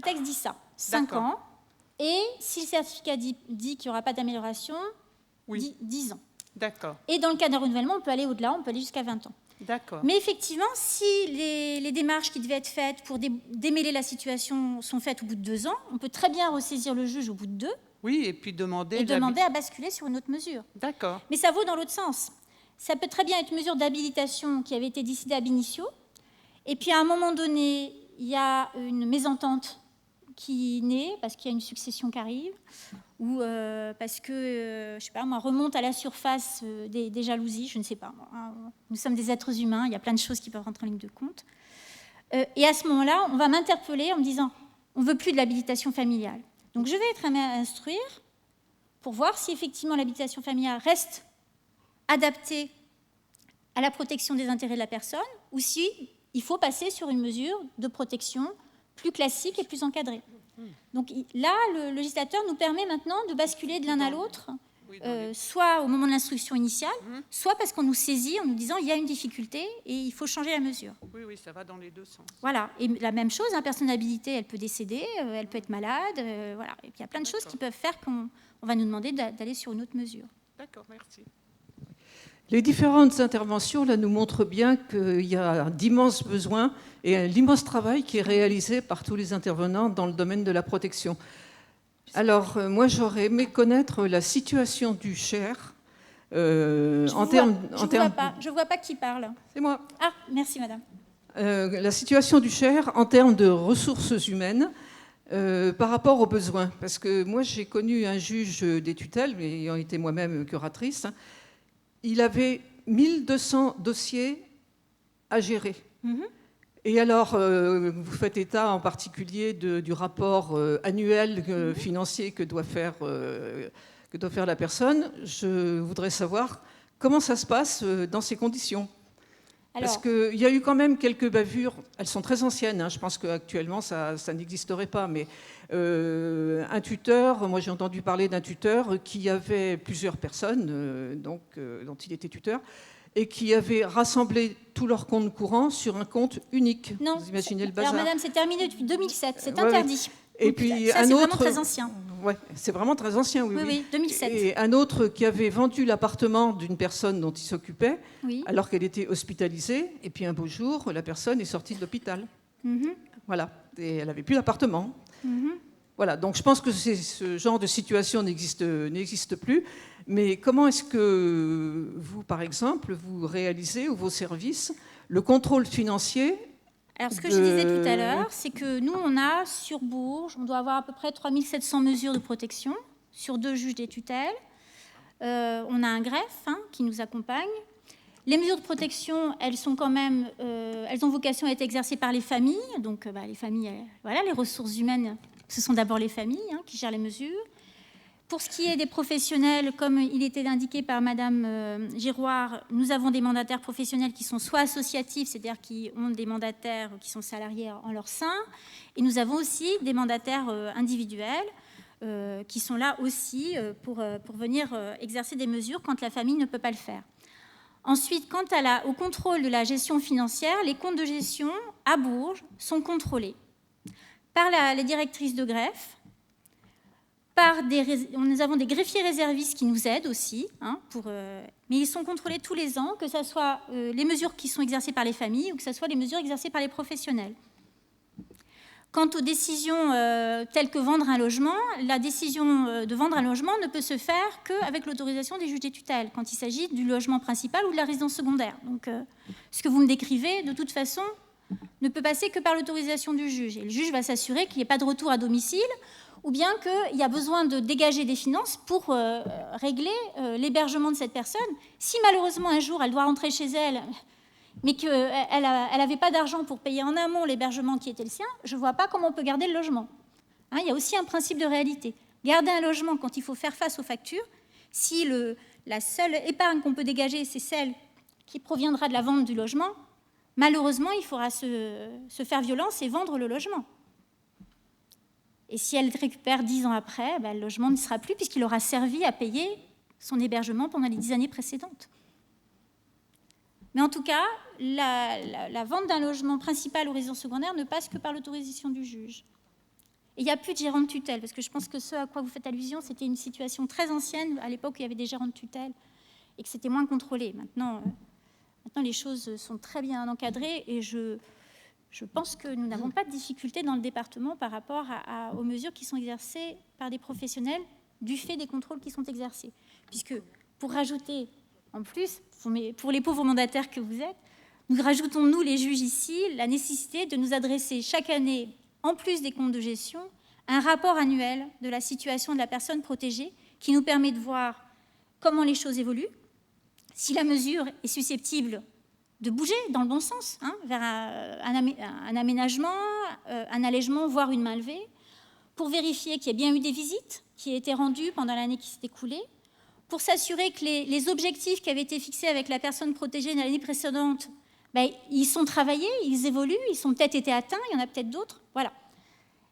Le texte dit ça, 5 ans. Et si le certificat dit qu'il n'y aura pas d'amélioration, 10 ans. D'accord. Et dans le cas d'un renouvellement, on peut aller au-delà, on peut aller jusqu'à 20 ans. D'accord. Mais effectivement, si les démarches qui devaient être faites pour démêler la situation sont faites au bout de 2 ans, on peut très bien ressaisir le juge au bout de 2. Oui, et puis demander à basculer sur une autre mesure. D'accord. Mais ça vaut dans l'autre sens. Ça peut très bien être une mesure d'habilitation qui avait été décidée ab initio, et puis à un moment donné, il y a une mésentente qui naît parce qu'il y a une succession qui arrive, ou parce que, je sais pas, moi, remonte à la surface des jalousies, je ne sais pas. Nous sommes des êtres humains, il y a plein de choses qui peuvent rentrer en ligne de compte. Et à ce moment-là, on va m'interpeller en me disant, on ne veut plus de l'habilitation familiale. Donc je vais être amenée à instruire pour voir si effectivement l'habilitation familiale reste adaptée à la protection des intérêts de la personne, ou si il faut passer sur une mesure de protection plus classique et plus encadrée. Donc là, le législateur nous permet maintenant de basculer de l'un à l'autre, soit au moment de l'instruction initiale, soit parce qu'on nous saisit en nous disant il y a une difficulté et il faut changer la mesure. Oui, ça va dans les deux sens. Voilà, et la même chose, une personne habilitée, elle peut décéder, elle peut être malade, voilà. Et puis il y a plein de choses qui peuvent faire qu'on va nous demander d'aller sur une autre mesure. D'accord, merci. Les différentes interventions là, nous montrent bien qu'il y a d'immenses besoins et l'immense travail qui est réalisé par tous les intervenants dans le domaine de la protection. Alors, moi, j'aurais aimé connaître la situation du Cher en termes... Je ne vois pas qui parle. C'est moi. Ah, merci, madame. La situation du Cher en termes de ressources humaines par rapport aux besoins. Parce que moi, j'ai connu un juge des tutelles, ayant été moi-même curatrice. Il avait 1200 dossiers à gérer. Et alors, vous faites état en particulier du rapport annuel financier que doit faire la personne. Je voudrais savoir comment ça se passe dans ces conditions. Parce qu'il y a eu quand même quelques bavures, elles sont très anciennes, je pense qu'actuellement ça n'existerait pas, mais un tuteur, moi j'ai entendu parler d'un tuteur qui avait plusieurs personnes dont il était tuteur, et qui avait rassemblé tous leurs comptes courants sur un compte unique. Non, vous imaginez le bazar. Alors madame, c'est terminé depuis 2007, c'est interdit. Et puis ça, c'est vraiment très ancien. Ouais, c'est vraiment très ancien, oui, 2007. Et un autre qui avait vendu l'appartement d'une personne dont il s'occupait, alors qu'elle était hospitalisée, et puis un beau jour, la personne est sortie de l'hôpital. Voilà, et elle n'avait plus d'appartement. Voilà, donc je pense que ce genre de situation n'existe plus. Mais comment est-ce que vous, par exemple, vous réalisez, ou vos services, le contrôle financier? Alors, ce que je disais tout à l'heure, c'est que nous, on a sur Bourges, on doit avoir à peu près 3700 mesures de protection sur 2 juges des tutelles. On a un greffe qui nous accompagne. Les mesures de protection, elles sont quand même, elles ont vocation à être exercées par les familles. Donc, les familles, les ressources humaines, ce sont d'abord les familles qui gèrent les mesures. Pour ce qui est des professionnels, comme il était indiqué par Madame Giroir, nous avons des mandataires professionnels qui sont soit associatifs, c'est-à-dire qui ont des mandataires qui sont salariés en leur sein, et nous avons aussi des mandataires individuels qui sont là aussi pour venir exercer des mesures quand la famille ne peut pas le faire. Ensuite, quant au contrôle de la gestion financière, les comptes de gestion à Bourges sont contrôlés par les directrices de greffe. Nous avons des greffiers réservistes qui nous aident aussi, mais ils sont contrôlés tous les ans, que ce soit les mesures qui sont exercées par les familles ou que ce soit les mesures exercées par les professionnels. Quant aux décisions telles que vendre un logement, la décision de vendre un logement ne peut se faire qu'avec l'autorisation des juges des tutelles, quand il s'agit du logement principal ou de la résidence secondaire. Donc, ce que vous me décrivez, de toute façon, ne peut passer que par l'autorisation du juge. Et le juge va s'assurer qu'il n'y ait pas de retour à domicile, ou bien qu'il y a besoin de dégager des finances pour régler l'hébergement de cette personne. Si malheureusement un jour elle doit rentrer chez elle, mais qu'elle n'avait pas d'argent pour payer en amont l'hébergement qui était le sien, je ne vois pas comment on peut garder le logement. Il y a aussi un principe de réalité. Garder un logement quand il faut faire face aux factures, si la seule épargne qu'on peut dégager, c'est celle qui proviendra de la vente du logement, malheureusement, il faudra se faire violence et vendre le logement. Et si elle récupère 10 ans après, le logement ne sera plus puisqu'il aura servi à payer son hébergement pendant les 10 années précédentes. Mais en tout cas, la vente d'un logement principal ou résidence secondaire ne passe que par l'autorisation du juge. Et il n'y a plus de gérant de tutelle, parce que je pense que ce à quoi vous faites allusion, c'était une situation très ancienne, à l'époque où il y avait des gérants de tutelle, et que c'était moins contrôlé. Maintenant, les choses sont très bien encadrées, et je pense que nous n'avons pas de difficultés dans le département par rapport aux mesures qui sont exercées par des professionnels du fait des contrôles qui sont exercés. Puisque, pour rajouter en plus, pour les pauvres mandataires que vous êtes, nous rajoutons, nous les juges ici, la nécessité de nous adresser chaque année, en plus des comptes de gestion, un rapport annuel de la situation de la personne protégée qui nous permet de voir comment les choses évoluent, si la mesure est susceptible de bouger dans le bon sens, vers un aménagement, un allègement, voire une main levée, pour vérifier qu'il y a bien eu des visites qui aient été rendues pendant l'année qui s'est écoulée, pour s'assurer que les objectifs qui avaient été fixés avec la personne protégée l'année précédente, ils sont travaillés, ils évoluent, ils ont peut-être été atteints, il y en a peut-être d'autres, voilà.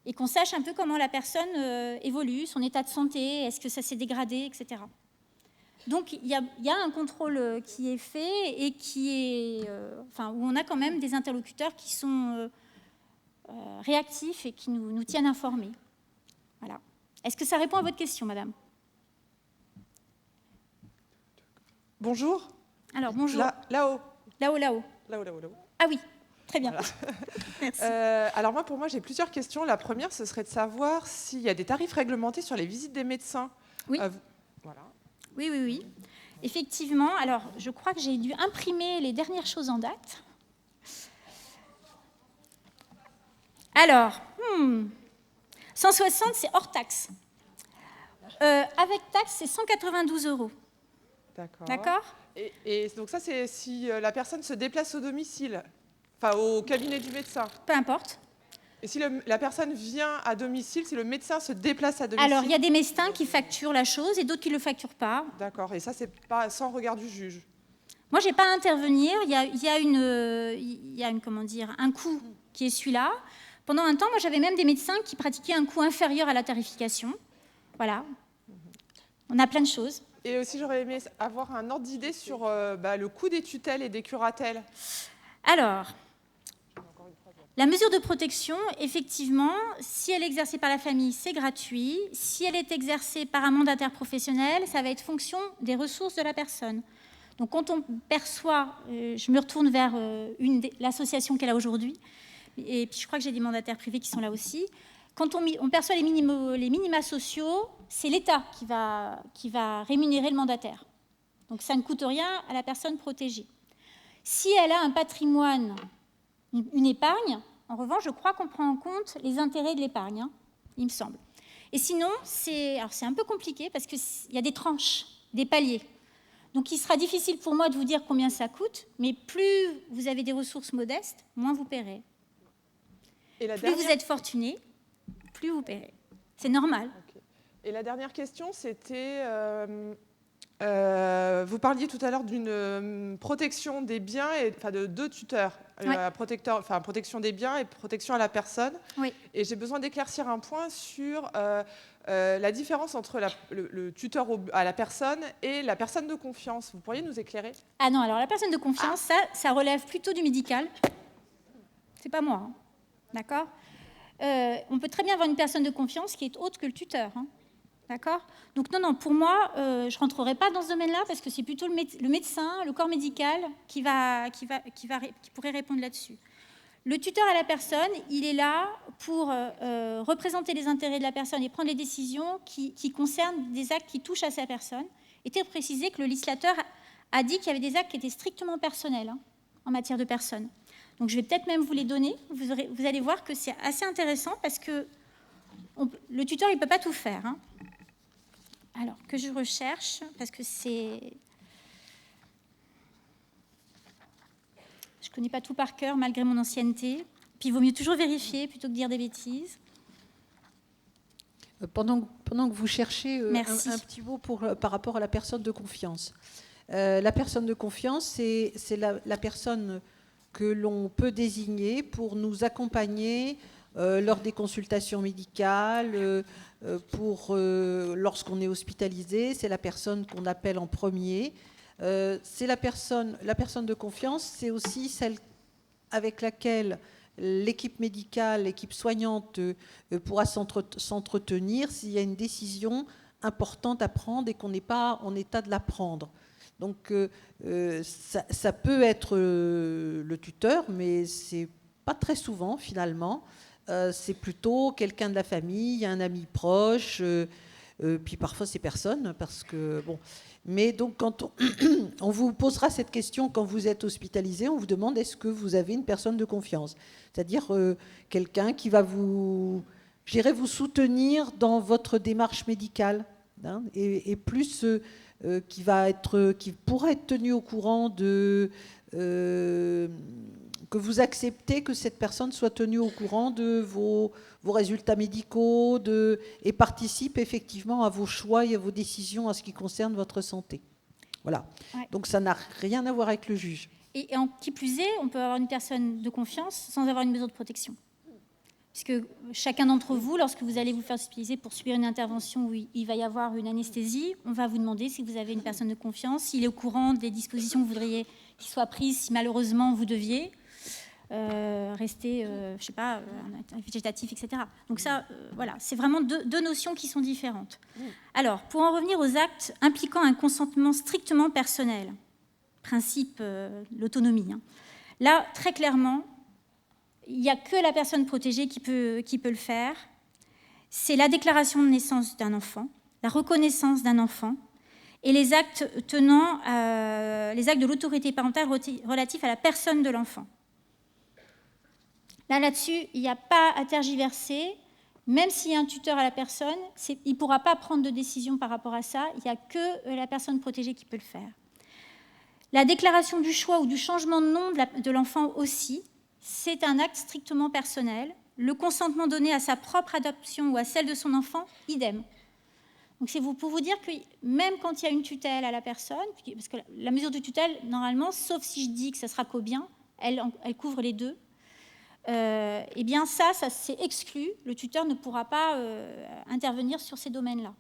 Et qu'on sache un peu comment la personne évolue, son état de santé, est-ce que ça s'est dégradé, etc. Donc il y a un contrôle qui est fait et qui est, où on a quand même des interlocuteurs qui sont réactifs et qui nous tiennent informés. Voilà. Est-ce que ça répond à votre question, madame? Bonjour. Alors, bonjour. Là-haut. Là-haut. Ah oui, très bien. Voilà. Merci. Alors pour moi, j'ai plusieurs questions. La première, ce serait de savoir s'il y a des tarifs réglementés sur les visites des médecins. Oui. Voilà. Oui. Effectivement, alors je crois que j'ai dû imprimer les dernières choses en date. Alors, 160, c'est hors taxe. Avec taxe, c'est 192 €. D'accord. Et donc ça, c'est si la personne se déplace au domicile, enfin au cabinet du médecin. Peu importe. Et si la personne vient à domicile, si le médecin se déplace à domicile. Alors, il y a des médecins qui facturent la chose et d'autres qui ne le facturent pas. D'accord. Et ça, c'est pas sans regard du juge. Moi, je n'ai pas à intervenir. Il y a un coût qui est celui-là. Pendant un temps, moi, j'avais même des médecins qui pratiquaient un coût inférieur à la tarification. Voilà. On a plein de choses. Et aussi, j'aurais aimé avoir un ordre d'idée sur le coût des tutelles et des curatelles. Alors, la mesure de protection, effectivement, si elle est exercée par la famille, c'est gratuit. Si elle est exercée par un mandataire professionnel, ça va être fonction des ressources de la personne. Donc, quand on perçoit, je me retourne vers l'association qu'elle a aujourd'hui, et puis je crois que j'ai des mandataires privés qui sont là aussi. Quand on perçoit les minima sociaux, c'est l'État qui va rémunérer le mandataire. Donc, ça ne coûte rien à la personne protégée. Si elle a un patrimoine, une épargne, en revanche, je crois qu'on prend en compte les intérêts de l'épargne, il me semble. Et sinon, c'est un peu compliqué parce qu'il y a des tranches, des paliers. Donc, il sera difficile pour moi de vous dire combien ça coûte, mais plus vous avez des ressources modestes, moins vous paierez. Plus vous êtes fortuné, plus vous paierez. C'est normal. Okay. Et la dernière question, c'était... vous parliez tout à l'heure d'une protection des biens, de deux tuteurs, oui. Protection des biens et protection à la personne. Oui. Et j'ai besoin d'éclaircir un point sur la différence entre le tuteur à la personne et la personne de confiance. Vous pourriez nous éclairer? Ah non, alors la personne de confiance, ça relève plutôt du médical. C'est pas moi, d'accord? On peut très bien avoir une personne de confiance qui est autre que le tuteur, d'accord? Donc non, pour moi, je ne rentrerai pas dans ce domaine-là parce que c'est plutôt le médecin, le corps médical qui pourrait répondre là-dessus. Le tuteur à la personne, il est là pour représenter les intérêts de la personne et prendre les décisions qui concernent des actes qui touchent à sa personne. Il était précisé que le législateur a dit qu'il y avait des actes qui étaient strictement personnels en matière de personnes. Donc je vais peut-être même vous les donner. Vous allez voir que c'est assez intéressant parce que le tuteur, il ne peut pas tout faire. Alors, que je recherche, parce que c'est... Je ne connais pas tout par cœur, malgré mon ancienneté. Puis il vaut mieux toujours vérifier plutôt que dire des bêtises. Pendant que vous cherchez un petit mot par rapport à la personne de confiance. La personne de confiance, c'est la personne que l'on peut désigner pour nous accompagner lors des consultations médicales, lorsqu'on est hospitalisé. C'est la personne qu'on appelle en premier. C'est la personne de confiance, c'est aussi celle avec laquelle l'équipe médicale, l'équipe soignante pourra s'entretenir s'il y a une décision importante à prendre et qu'on n'est pas en état de la prendre. Donc ça peut être le tuteur, mais c'est pas très souvent finalement. C'est plutôt quelqu'un de la famille, un ami proche, puis parfois c'est personne, parce que bon. Mais donc quand on vous posera cette question quand vous êtes hospitalisé, on vous demande est-ce que vous avez une personne de confiance, c'est-à-dire quelqu'un qui va vous soutenir dans votre démarche médicale, hein, et plus qui pourrait être tenu au courant de que vous acceptez que cette personne soit tenue au courant de vos résultats médicaux et participe effectivement à vos choix et à vos décisions en ce qui concerne votre santé. Voilà. Ouais. Donc ça n'a rien à voir avec le juge. Et en qui plus est, on peut avoir une personne de confiance sans avoir une mesure de protection. Puisque chacun d'entre vous, lorsque vous allez vous faire hospitaliser pour subir une intervention où il va y avoir une anesthésie, on va vous demander si vous avez une personne de confiance, s'il est au courant des dispositions que vous voudriez qu'il soit prises, si malheureusement vous deviez rester, je sais pas, végétatif, etc. Donc ça, voilà, c'est vraiment deux notions qui sont différentes. Alors, pour en revenir aux actes impliquant un consentement strictement personnel, principe l'autonomie, hein. Là, très clairement, il n'y a que la personne protégée qui peut le faire. C'est la déclaration de naissance d'un enfant, la reconnaissance d'un enfant, et les actes les actes de l'autorité parentale relatifs à la personne de l'enfant. Là-dessus, il n'y a pas à tergiverser. Même s'il y a un tuteur à la personne, il ne pourra pas prendre de décision par rapport à ça. Il n'y a que la personne protégée qui peut le faire. La déclaration du choix ou du changement de nom de l'enfant aussi, c'est un acte strictement personnel. Le consentement donné à sa propre adoption ou à celle de son enfant, idem. Donc c'est pour vous dire que même quand il y a une tutelle à la personne, parce que la mesure de tutelle, normalement, sauf si je dis que ça sera qu'au bien, elle couvre les deux. Eh bien ça c'est exclu. Le tuteur ne pourra pas intervenir sur ces domaines-là.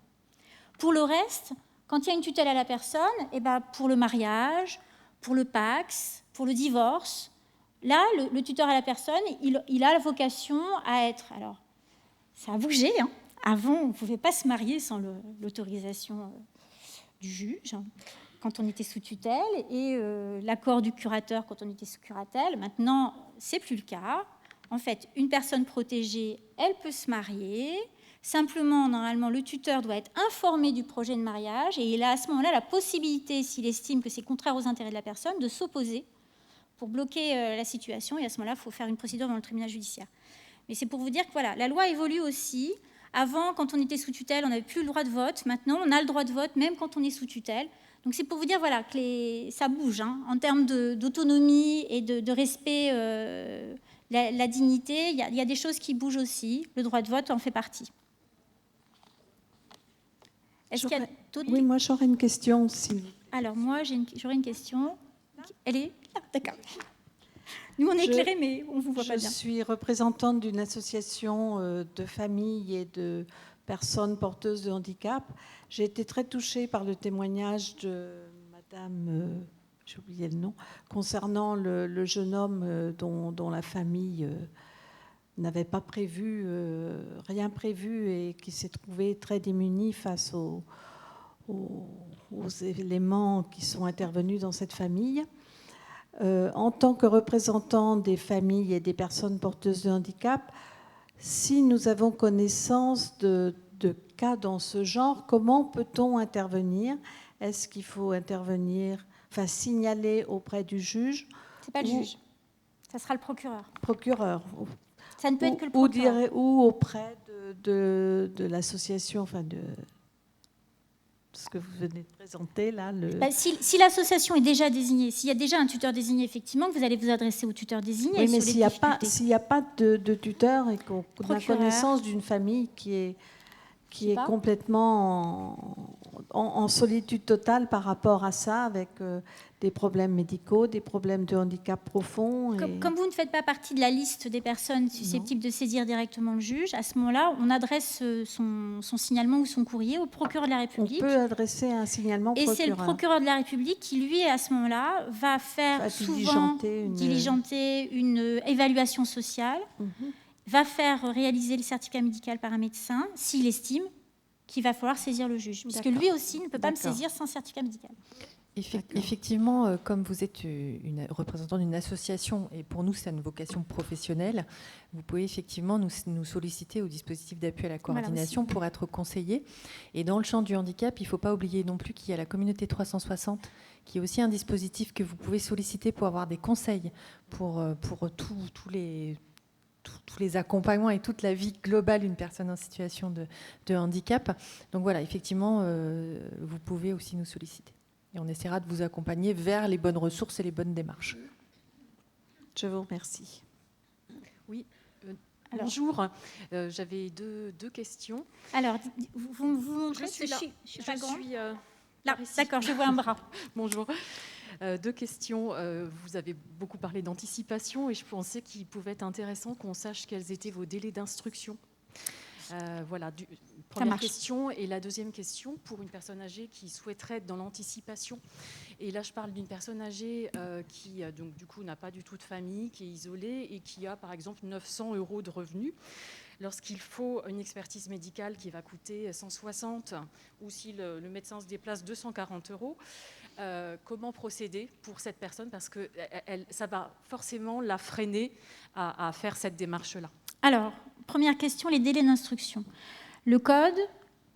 Pour le reste, quand il y a une tutelle à la personne, eh ben, pour le mariage, pour le PACS, pour le divorce, là, le tuteur à la personne, il a la vocation à être... Alors, ça a bougé, hein. Avant, on ne pouvait pas se marier sans l'autorisation du juge, hein, quand on était sous tutelle, et l'accord du curateur quand on était sous curatelle. Maintenant, ce n'est plus le cas. En fait, une personne protégée, elle peut se marier. Simplement, normalement, le tuteur doit être informé du projet de mariage et il a à ce moment-là la possibilité, s'il estime que c'est contraire aux intérêts de la personne, de s'opposer pour bloquer la situation. Et à ce moment-là, il faut faire une procédure devant le tribunal judiciaire. Mais c'est pour vous dire que voilà, la loi évolue aussi. Avant, quand on était sous tutelle, on n'avait plus le droit de vote. Maintenant, on a le droit de vote, même quand on est sous tutelle. Donc c'est pour vous dire voilà, que ça bouge, hein, en termes d'autonomie et de respect, la dignité. Il y a des choses qui bougent aussi. Le droit de vote en fait partie. Est-ce qu'il y a d'autres... Oui, moi j'aurais une question. Alors moi j'aurais une question. Elle est là, d'accord. Nous on est éclairés, mais on ne vous voit pas bien. Je suis représentante d'une association de familles et de personnes porteuses de handicap. J'ai été très touchée par le témoignage de Madame, j'ai oublié le nom, concernant le jeune homme dont la famille n'avait pas rien prévu et qui s'est trouvé très démuni face aux éléments qui sont intervenus dans cette famille. En tant que représentant des familles et des personnes porteuses de handicap, si nous avons connaissance de cas dans ce genre, comment peut-on intervenir ? Est-ce qu'il faut intervenir, signaler auprès du juge ? C'est pas le juge, ça sera le procureur. Procureur. Ça ne peut être que le procureur. Ou auprès de l'association, de ce que vous venez de présenter là. Si l'association est déjà désignée, s'il y a déjà un tuteur désigné, effectivement, vous allez vous adresser au tuteur désigné. Oui, mais s'il n'y a pas de tuteur et qu'on a connaissance d'une famille qui est complètement en solitude totale par rapport à ça, avec des problèmes médicaux, des problèmes de handicap profond. Comme vous ne faites pas partie de la liste des personnes susceptibles de saisir directement le juge, à ce moment-là, on adresse son signalement ou son courrier au procureur de la République. On peut adresser un signalement au procureur. Et c'est le procureur de la République qui, lui, à ce moment-là, va faire souvent diligenter une évaluation sociale, va faire réaliser le certificat médical par un médecin, s'il estime qu'il va falloir saisir le juge. Parce que lui aussi ne peut pas me saisir sans certificat médical. Effectivement, comme vous êtes une représentante d'une association, et pour nous, c'est une vocation professionnelle, vous pouvez effectivement nous solliciter au dispositif d'appui à la coordination pour être conseillé. Et dans le champ du handicap, il ne faut pas oublier non plus qu'il y a la communauté 360, qui est aussi un dispositif que vous pouvez solliciter pour avoir des conseils pour tous les accompagnements et toute la vie globale d'une personne en situation de handicap. Donc voilà, effectivement, vous pouvez aussi nous solliciter. Et on essaiera de vous accompagner vers les bonnes ressources et les bonnes démarches. Je vous remercie. Oui, bonjour. J'avais deux questions. Alors, vous montrez je suis pas grande. Là, d'accord, je vois un bras. Bonjour. Deux questions. Vous avez beaucoup parlé d'anticipation et je pensais qu'il pouvait être intéressant qu'on sache quels étaient vos délais d'instruction. Voilà, première question. Et la deuxième question, pour une personne âgée qui souhaiterait être dans l'anticipation. Et là, je parle d'une personne âgée qui, donc, du coup, n'a pas du tout de famille, qui est isolée et qui a, par exemple, 900 € de revenus. Lorsqu'il faut une expertise médicale qui va coûter 160 ou si le médecin se déplace 240 €, comment procéder pour cette personne? Parce que ça va forcément la freiner à faire cette démarche-là. Alors, première question, les délais d'instruction. Le Code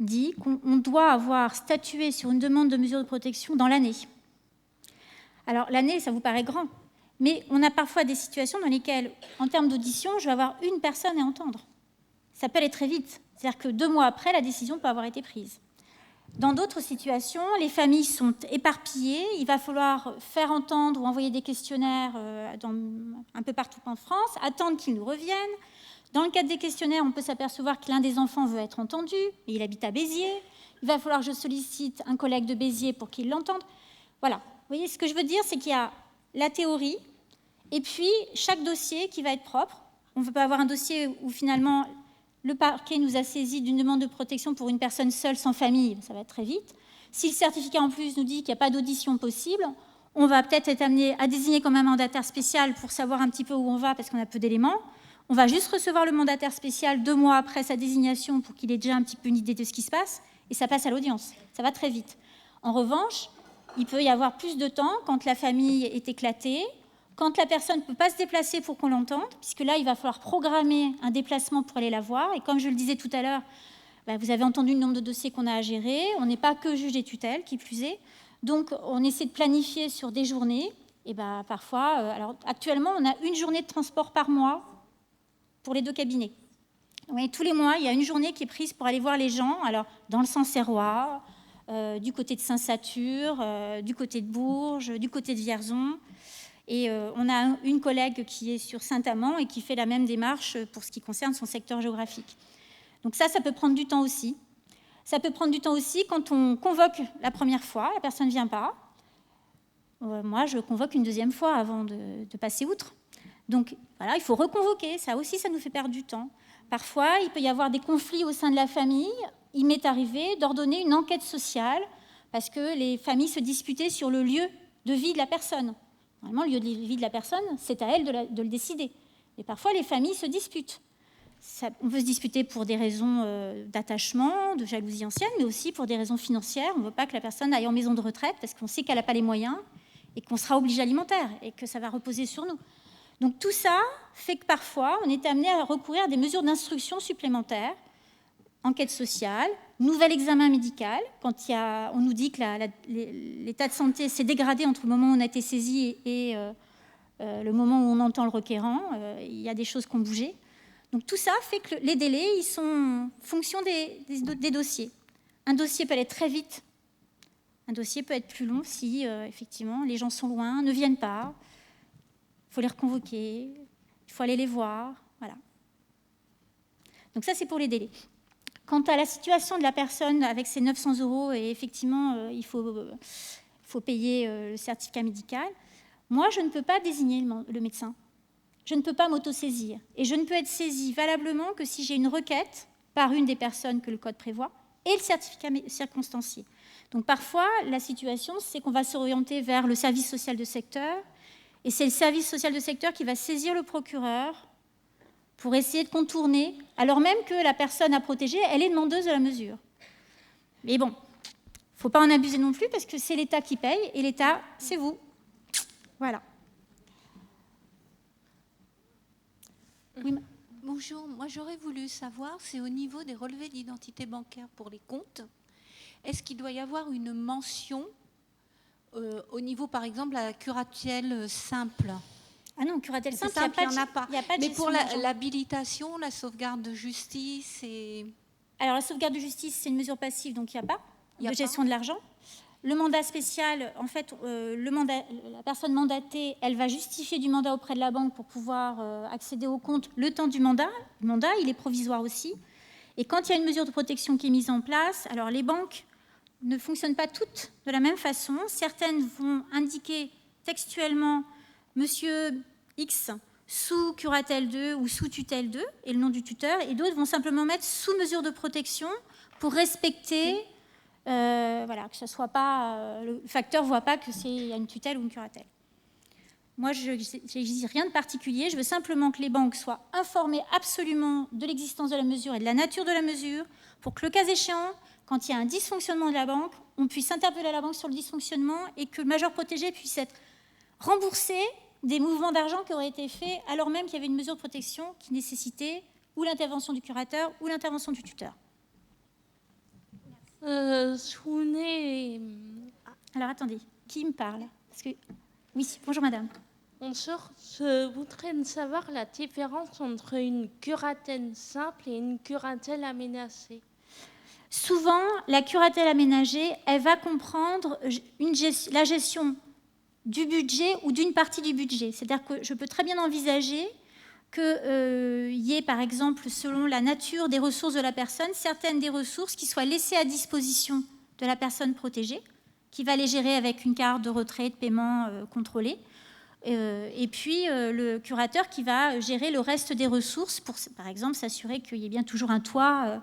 dit qu'on doit avoir statué sur une demande de mesure de protection dans l'année. Alors, l'année, ça vous paraît grand, mais on a parfois des situations dans lesquelles, en termes d'audition, je vais avoir une personne à entendre. Ça peut aller très vite. C'est-à-dire que 2 mois après, la décision peut avoir été prise. Dans d'autres situations, les familles sont éparpillées. Il va falloir faire entendre ou envoyer des questionnaires un peu partout en France, attendre qu'ils nous reviennent. Dans le cadre des questionnaires, on peut s'apercevoir que l'un des enfants veut être entendu, et il habite à Béziers. Il va falloir que je sollicite un collègue de Béziers pour qu'il l'entende. Voilà. Vous voyez, ce que je veux dire, c'est qu'il y a la théorie, et puis chaque dossier qui va être propre. On ne peut pas avoir un dossier où finalement le parquet nous a saisi d'une demande de protection pour une personne seule, sans famille, ça va être très vite. Si le certificat en plus nous dit qu'il n'y a pas d'audition possible, on va peut-être être amené à désigner comme un mandataire spécial pour savoir un petit peu où on va parce qu'on a peu d'éléments. On va juste recevoir le mandataire spécial 2 mois après sa désignation pour qu'il ait déjà un petit peu une idée de ce qui se passe et ça passe à l'audience. Ça va très vite. En revanche, il peut y avoir plus de temps quand la famille est éclatée, quand la personne ne peut pas se déplacer pour qu'on l'entende, puisque là, il va falloir programmer un déplacement pour aller la voir. Et comme je le disais tout à l'heure, vous avez entendu le nombre de dossiers qu'on a à gérer. On n'est pas que juge des tutelles, qui plus est. Donc, on essaie de planifier sur des journées. Et parfois, alors actuellement, on a 1 journée de transport par mois pour les 2 cabinets. Donc, tous les mois, il y a 1 journée qui est prise pour aller voir les gens. Alors, dans le Sancerrois, du côté de Saint-Satur, du côté de Bourges, du côté de Vierzon. Et on a une collègue qui est sur Saint-Amand et qui fait la même démarche pour ce qui concerne son secteur géographique. Donc ça peut prendre du temps aussi. Ça peut prendre du temps aussi quand on convoque la première fois, la personne ne vient pas. Moi, je convoque une 2e fois avant de passer outre. Donc voilà, il faut reconvoquer. Ça aussi, ça nous fait perdre du temps. Parfois, il peut y avoir des conflits au sein de la famille. Il m'est arrivé d'ordonner une enquête sociale parce que les familles se disputaient sur le lieu de vie de la personne. Normalement, le lieu de vie de la personne, c'est à elle de le décider. Et parfois, les familles se disputent. On peut se disputer pour des raisons d'attachement, de jalousie ancienne, mais aussi pour des raisons financières. On ne veut pas que la personne aille en maison de retraite parce qu'on sait qu'elle n'a pas les moyens et qu'on sera obligé alimentaire et que ça va reposer sur nous. Donc tout ça fait que parfois, on est amené à recourir à des mesures d'instruction supplémentaires, enquête sociale, nouvel examen médical, quand on nous dit que l'état de santé s'est dégradé entre le moment où on a été saisi et le moment où on entend le requérant, il y a des choses qui ont bougé. Donc tout ça fait que les délais, ils sont fonction des dossiers. Un dossier peut aller très vite, un dossier peut être plus long si effectivement les gens sont loin, ne viennent pas, il faut les reconvoquer, il faut aller les voir, voilà. Donc ça c'est pour les délais. Quant à la situation de la personne avec ses 900 €, et effectivement, il faut payer le certificat médical, moi, je ne peux pas désigner le médecin. Je ne peux pas m'autosaisir. Et je ne peux être saisie valablement que si j'ai une requête par une des personnes que le code prévoit et le certificat circonstancié. Donc parfois, la situation, c'est qu'on va s'orienter vers le service social de secteur, et c'est le service social de secteur qui va saisir le procureur pour essayer de contourner, alors même que la personne à protéger, elle est demandeuse de la mesure. Mais bon, il ne faut pas en abuser non plus, parce que c'est l'État qui paye, et l'État, c'est vous. Voilà. Oui. Bonjour, moi j'aurais voulu savoir, c'est au niveau des relevés d'identité bancaire pour les comptes, est-ce qu'il doit y avoir une mention au niveau, par exemple, à la curatelle simple? Ah non, curatelle simple, il n'y en a pas. Mais pour l'habilitation, la sauvegarde de justice et... Alors la sauvegarde de justice, c'est une mesure passive, donc il n'y a pas de gestion de l'argent. Le mandat spécial, en fait, la personne mandatée, elle va justifier du mandat auprès de la banque pour pouvoir accéder au compte le temps du mandat. Le mandat, il est provisoire aussi. Et quand il y a une mesure de protection qui est mise en place, alors les banques ne fonctionnent pas toutes de la même façon. Certaines vont indiquer textuellement Monsieur X sous curatelle 2 ou sous tutelle 2 et le nom du tuteur, et d'autres vont simplement mettre sous mesure de protection pour respecter, voilà, que ce soit pas, le facteur ne voit pas qu'il y a une tutelle ou une curatelle. Moi, je n'exige rien de particulier, je veux simplement que les banques soient informées absolument de l'existence de la mesure et de la nature de la mesure, pour que le cas échéant, quand il y a un dysfonctionnement de la banque, on puisse interpeller la banque sur le dysfonctionnement et que le majeur protégé puisse être remboursé des mouvements d'argent qui auraient été faits alors même qu'il y avait une mesure de protection qui nécessitait ou l'intervention du curateur ou l'intervention du tuteur. Alors attendez, qui me parle? Parce que... Oui, bonjour madame. Bonjour, je voudrais savoir la différence entre une curatelle simple et une curatelle aménagée. Souvent, la curatelle aménagée, elle va comprendre la gestion du budget ou d'une partie du budget. C'est-à-dire que je peux très bien envisager qu'il y ait, par exemple, selon la nature des ressources de la personne, certaines des ressources qui soient laissées à disposition de la personne protégée, qui va les gérer avec une carte de retrait, de paiement contrôlée, et puis le curateur qui va gérer le reste des ressources pour, par exemple, s'assurer qu'il y ait bien toujours un toit,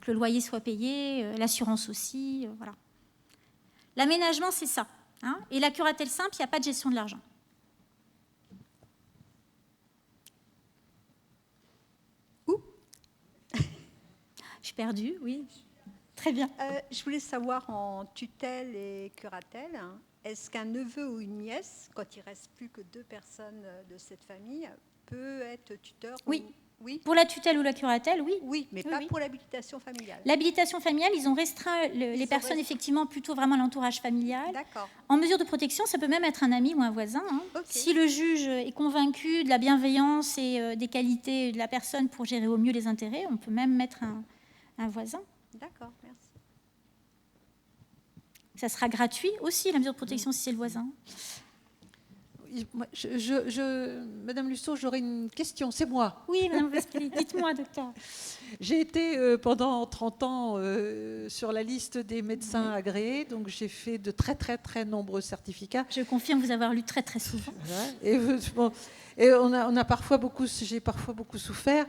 que le loyer soit payé, l'assurance aussi, voilà. L'aménagement, c'est ça. Hein, et la curatelle simple, il n'y a pas de gestion de l'argent. Où? Je suis perdue, oui. Très bien. Je voulais savoir, en tutelle et curatelle, hein, est-ce qu'un neveu ou une nièce, quand il ne reste plus que 2 personnes de cette famille, peut être tuteur? Oui. Ou... Oui. Pour la tutelle ou la curatelle, oui. Oui, mais pas pour l'habilitation familiale. L'habilitation familiale, ils ont restreint les personnes, effectivement, plutôt vraiment l'entourage familial. D'accord. En mesure de protection, ça peut même être un ami ou un voisin. Hein. Okay. Si le juge est convaincu de la bienveillance et des qualités de la personne pour gérer au mieux les intérêts, on peut même mettre un voisin. D'accord, merci. Ça sera gratuit aussi, la mesure de protection, si c'est le voisin. Madame Lusseau, j'aurais une question, c'est moi. Oui, Madame Vespili, dites-moi, docteur. J'ai été pendant 30 ans sur la liste des médecins agréés, donc j'ai fait de très très très nombreux certificats. Je confirme vous avoir lu très très souvent. Voilà. Et j'ai parfois beaucoup souffert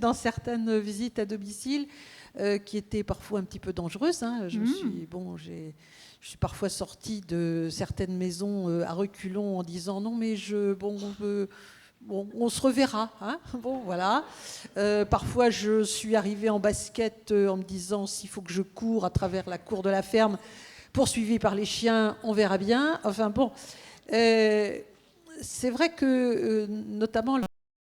dans certaines visites à domicile qui étaient parfois un petit peu dangereuses. Hein. Je suis parfois sortie de certaines maisons à reculons en disant non mais on se reverra. Hein. Bon voilà. Parfois je suis arrivée en basket en me disant s'il faut que je cours à travers la cour de la ferme poursuivie par les chiens, on verra bien. Enfin bon. C'est vrai que, notamment,